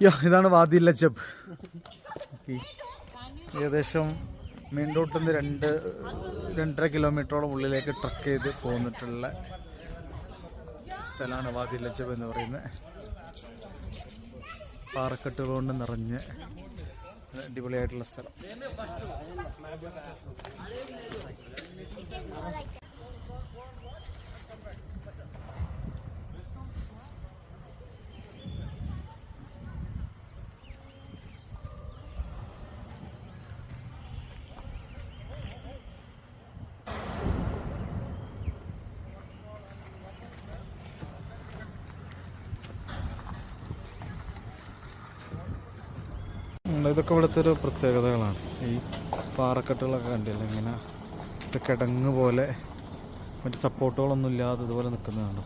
ഇതാണ് വാദി ലജബ്. ഏകദേശം മെയിൻ റോട്ടിൽ നിന്ന് 2-2.5 കിലോമീറ്ററോളം ഉള്ളിലേക്ക് ട്രക്ക് ചെയ്ത് പോന്നിട്ടുള്ള സ്ഥലമാണ് വാദി ലജബ് എന്ന് പറയുന്നത്. പാറക്കെട്ടുകൾ കൊണ്ട് നിറഞ്ഞ് അടിപൊളിയായിട്ടുള്ള സ്ഥലം. ഇതൊക്കെ ഇവിടുത്തെ ഒരു പ്രത്യേകതകളാണ്. ഈ പാറക്കെട്ടുകളൊക്കെ കണ്ടില്ല, ഇങ്ങനെ കിടങ്ങ് പോലെ മറ്റ് സപ്പോർട്ടുകളൊന്നും ഇല്ലാതെ ഇതുപോലെ നിൽക്കുന്നതാണ്.